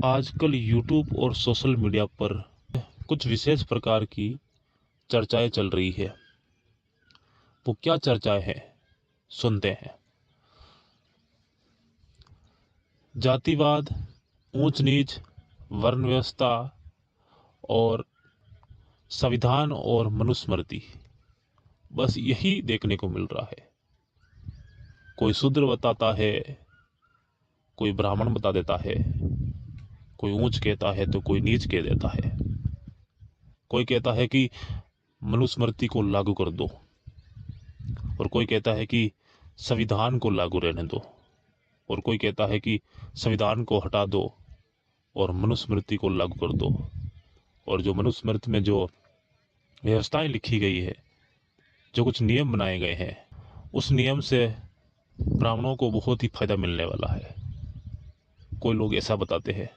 आजकल यूट्यूब और social media पर कुछ विशेष प्रकार की चर्चाएं चल रही है। वो क्या चर्चाएं हैं, सुनते हैं। जातिवाद, ऊंच नीच, वर्ण व्यवस्था और संविधान और मनुस्मृति, बस यही देखने को मिल रहा है। कोई शूद्र बताता है, कोई ब्राह्मण बता देता है, कोई ऊंच कहता है तो कोई नीच कह देता है। कोई कहता है कि मनुस्मृति को लागू कर दो और कोई कहता है कि संविधान को लागू रहने दो और कोई कहता है कि संविधान को हटा दो और मनुस्मृति को लागू कर दो। और जो मनुस्मृति में जो व्यवस्थाएं लिखी गई है, जो कुछ नियम बनाए गए हैं, उस नियम से ब्राह्मणों को बहुत ही फायदा मिलने वाला है। कोई लोग ऐसा बताते हैं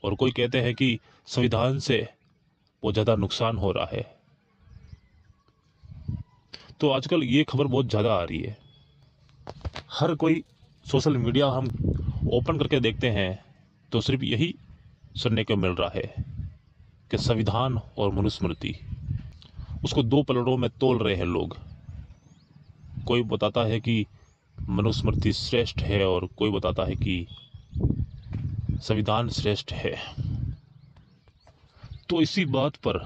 और कोई कहते हैं कि संविधान से बहुत ज़्यादा नुकसान हो रहा है। तो आजकल ये खबर बहुत ज़्यादा आ रही है। हर कोई सोशल मीडिया हम ओपन करके देखते हैं तो सिर्फ यही सुनने को मिल रहा है कि संविधान और मनुस्मृति, उसको दो पलड़ों में तोल रहे हैं लोग। कोई बताता है कि मनुस्मृति श्रेष्ठ है और कोई बताता है कि संविधान श्रेष्ठ है। तो इसी बात पर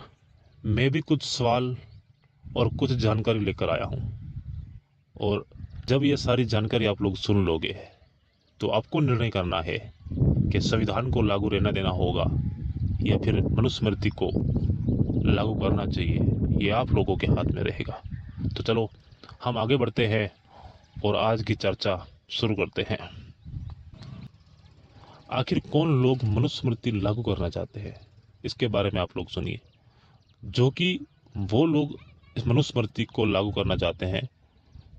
मैं भी कुछ सवाल और कुछ जानकारी लेकर आया हूं। और जब ये सारी जानकारी आप लोग सुन लोगे तो आपको निर्णय करना है कि संविधान को लागू रहने देना होगा या फिर मनुस्मृति को लागू करना चाहिए। ये आप लोगों के हाथ में रहेगा। तो चलो हम आगे बढ़ते हैं और आज की चर्चा शुरू करते हैं। आखिर कौन लोग मनुस्मृति लागू करना चाहते हैं, इसके बारे में आप लोग सुनिए। जो कि वो लोग इस मनुस्मृति को लागू करना चाहते हैं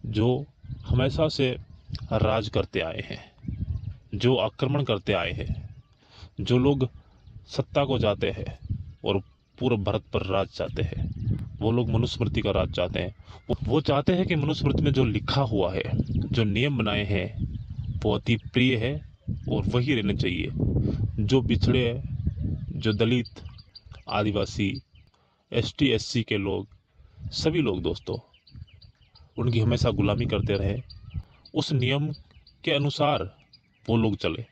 जो हमेशा से राज करते आए हैं, जो आक्रमण करते आए हैं, जो लोग सत्ता को चाहते हैं और पूरे भारत पर राज चाहते हैं, वो लोग मनुस्मृति का राज चाहते हैं। वो चाहते हैं कि मनुस्मृति में जो लिखा हुआ है, जो नियम बनाए हैं, वो अति प्रिय है और वही रहने चाहिए। जो पिछड़े, जो दलित, आदिवासी, एसटी एससी के लोग, सभी लोग दोस्तों, उनकी हमेशा गुलामी करते रहे, उस नियम के अनुसार वो लोग चले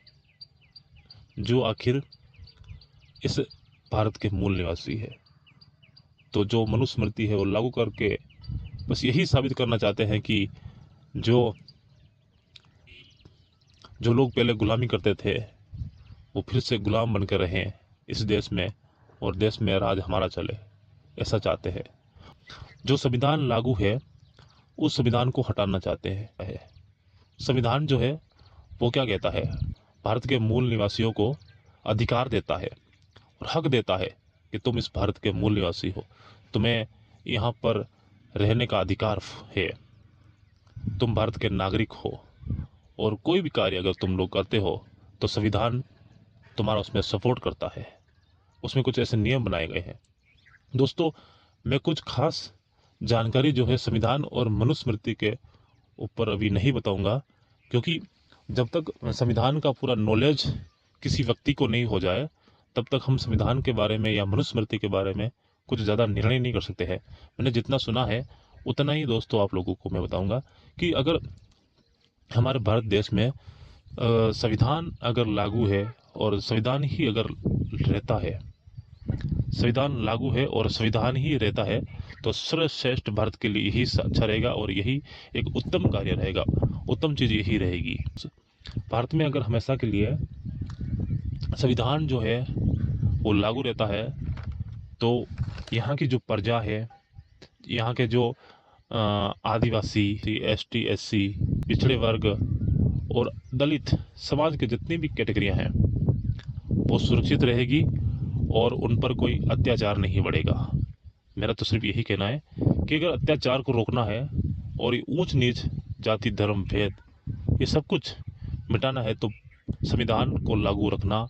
जो आखिर इस भारत के मूल निवासी है। तो जो मनुस्मृति है वो लागू करके बस यही साबित करना चाहते हैं कि जो लोग पहले गुलामी करते थे वो फिर से गुलाम बनकर रहें इस देश में और देश में राज हमारा चले, ऐसा चाहते हैं। जो संविधान लागू है उस संविधान को हटाना चाहते हैं। संविधान जो है वो क्या कहता है, भारत के मूल निवासियों को अधिकार देता है और हक देता है कि तुम इस भारत के मूल निवासी हो, तुम्हें यहाँ पर रहने का अधिकार है, तुम भारत के नागरिक हो और कोई भी कार्य अगर तुम लोग करते हो तो संविधान तुम्हारा उसमें सपोर्ट करता है। उसमें कुछ ऐसे नियम बनाए गए हैं। दोस्तों, मैं कुछ खास जानकारी जो है संविधान और मनुस्मृति के ऊपर अभी नहीं बताऊंगा, क्योंकि जब तक संविधान का पूरा नॉलेज किसी व्यक्ति को नहीं हो जाए तब तक हम संविधान के बारे में या मनुस्मृति के बारे में कुछ ज़्यादा निर्णय नहीं कर सकते हैं। मैंने जितना सुना है उतना ही दोस्तों आप लोगों को मैं बताऊंगा कि अगर हमारे भारत देश में संविधान अगर लागू है और संविधान ही अगर रहता है, संविधान लागू है और संविधान ही रहता है, तो सर्वश्रेष्ठ भारत के लिए यही अच्छा रहेगा और यही एक उत्तम कार्य रहेगा, उत्तम चीज़ यही रहेगी। भारत में अगर हमेशा के लिए संविधान जो है वो लागू रहता है तो यहाँ की जो प्रजा है, यहाँ के जो आदिवासी, एसटी एससी, पिछड़े वर्ग और दलित समाज के जितनी भी कैटेगरियाँ हैं वो सुरक्षित रहेगी और उन पर कोई अत्याचार नहीं बढ़ेगा। मेरा तो सिर्फ यही कहना है कि अगर अत्याचार को रोकना है और ये ऊंच नीच, जाति, धर्म, भेद, ये सब कुछ मिटाना है तो संविधान को लागू रखना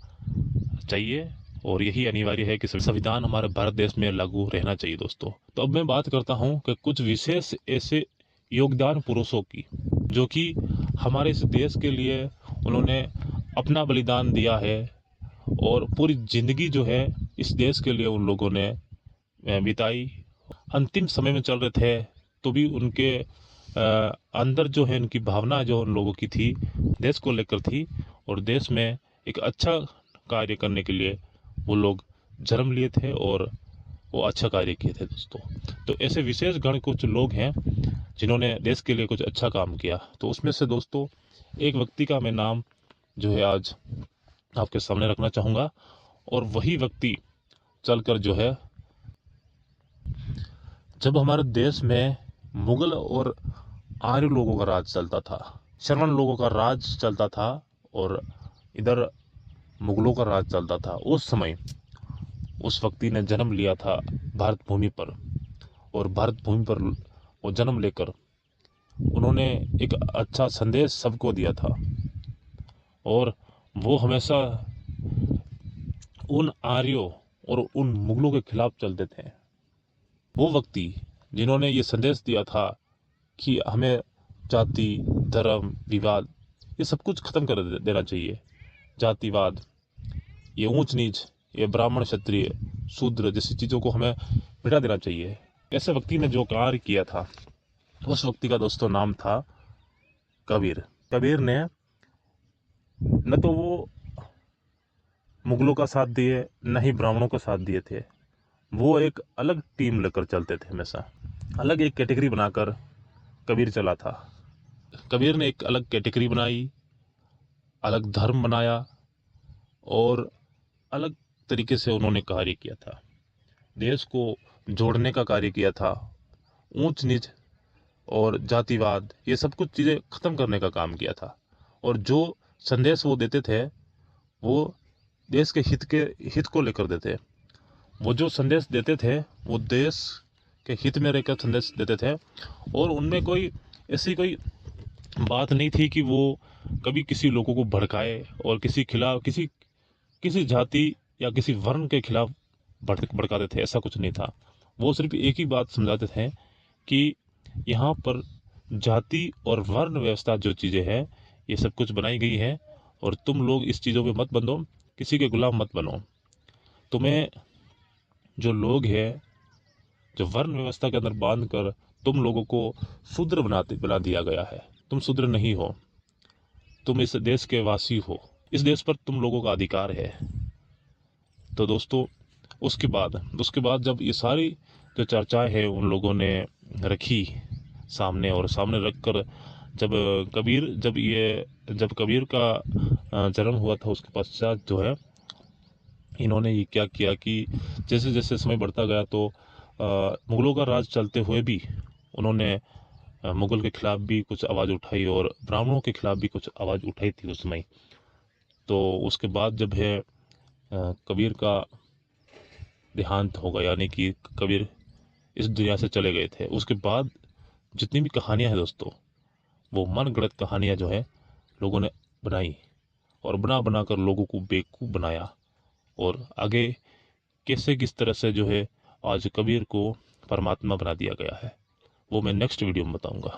चाहिए और यही अनिवार्य है कि संविधान हमारे भारत देश में लागू रहना चाहिए दोस्तों। तो अब मैं बात करता हूँ कि कुछ विशेष ऐसे योगदान पुरुषों की जो कि हमारे इस देश के लिए उन्होंने अपना बलिदान दिया है और पूरी ज़िंदगी जो है इस देश के लिए उन लोगों ने बिताई। अंतिम समय में चल रहे थे तो भी उनके अंदर जो है उनकी भावना जो उन लोगों की थी देश को लेकर थी, और देश में एक अच्छा कार्य करने के लिए वो लोग जन्म लिए थे और वो अच्छा कार्य किए थे दोस्तों। तो ऐसे विशेष गण कुछ लोग हैं जिन्होंने देश के लिए कुछ अच्छा काम किया। तो उसमें से दोस्तों एक व्यक्ति का मैं नाम जो है आज आपके सामने रखना चाहूँगा, और वही व्यक्ति चलकर जो है, जब हमारे देश में मुगल और आर्य लोगों का राज चलता था, श्रवण लोगों का राज चलता था और इधर मुगलों का राज चलता था, उस समय उस व्यक्ति ने जन्म लिया था भारत भूमि पर। और भारत भूमि पर वो जन्म लेकर उन्होंने एक अच्छा संदेश सबको दिया था, और वो हमेशा उन आर्यों और उन मुगलों के खिलाफ चलते थे। वो व्यक्ति जिन्होंने ये संदेश दिया था कि हमें जाति, धर्म, विवाद ये सब कुछ खत्म कर देना चाहिए। जातिवाद, ये ऊंच नीच, ये ब्राह्मण, क्षत्रिय, शूद्र जैसी चीज़ों को हमें मिटा देना चाहिए। ऐसे व्यक्ति ने जो कार्य किया था, उस व्यक्ति का दोस्तों नाम था कबीर। कबीर ने न तो वो मुगलों का साथ दिए, न ही ब्राह्मणों का साथ दिए थे। वो एक अलग टीम लेकर चलते थे, हमेशा अलग एक कैटेगरी बनाकर कबीर चला था। कबीर ने एक अलग कैटेगरी बनाई, अलग धर्म बनाया और अलग तरीके से उन्होंने कार्य किया था। देश को जोड़ने का कार्य किया था। ऊंच नीच और जातिवाद ये सब कुछ चीज़ें ख़त्म करने का काम किया था। और जो संदेश वो देते थे वो देश के हित को लेकर देते। वो जो संदेश देते थे वो देश के हित में रहकर संदेश देते थे, और उनमें कोई ऐसी कोई बात नहीं थी कि वो कभी किसी लोगों को भड़काए और किसी खिलाफ किसी जाति या किसी वर्ण के खिलाफ भड़काते थे। ऐसा कुछ नहीं था। वो सिर्फ एक ही बात समझाते थे कि यहाँ पर जाति और वर्ण व्यवस्था जो चीज़ें हैं ये सब कुछ बनाई गई है, और तुम लोग इस चीज़ों पे मत बंधो, किसी के गुलाम मत बनो। तुम्हें जो लोग हैं जो वर्ण व्यवस्था के अंदर बांध कर तुम लोगों को शूद्र बना दिया गया है। तुम शूद्र नहीं हो, तुम इस देश के वासी हो, इस देश पर तुम लोगों का अधिकार है। तो दोस्तों उसके बाद जब ये सारी जो चर्चाएं हैं उन लोगों ने रखी सामने, और सामने रखकर जब कबीर का जन्म हुआ था उसके पश्चात जो है इन्होंने ये क्या किया कि जैसे जैसे समय बढ़ता गया तो मुगलों का राज चलते हुए भी उन्होंने मुगल के खिलाफ भी कुछ आवाज़ उठाई और ब्राह्मणों के खिलाफ भी कुछ आवाज़ उठाई थी उस समय। तो उसके बाद जब है कबीर का देहांत होगा, यानी कि कबीर इस दुनिया से चले गए थे, उसके बाद जितनी भी कहानियां हैं दोस्तों वो मन गढ़ंत कहानियां जो है लोगों ने बनाई, और बना कर लोगों को बेवकूफ़ बनाया, और आगे कैसे किस तरह से जो है आज कबीर को परमात्मा बना दिया गया है वो मैं नेक्स्ट वीडियो में बताऊंगा।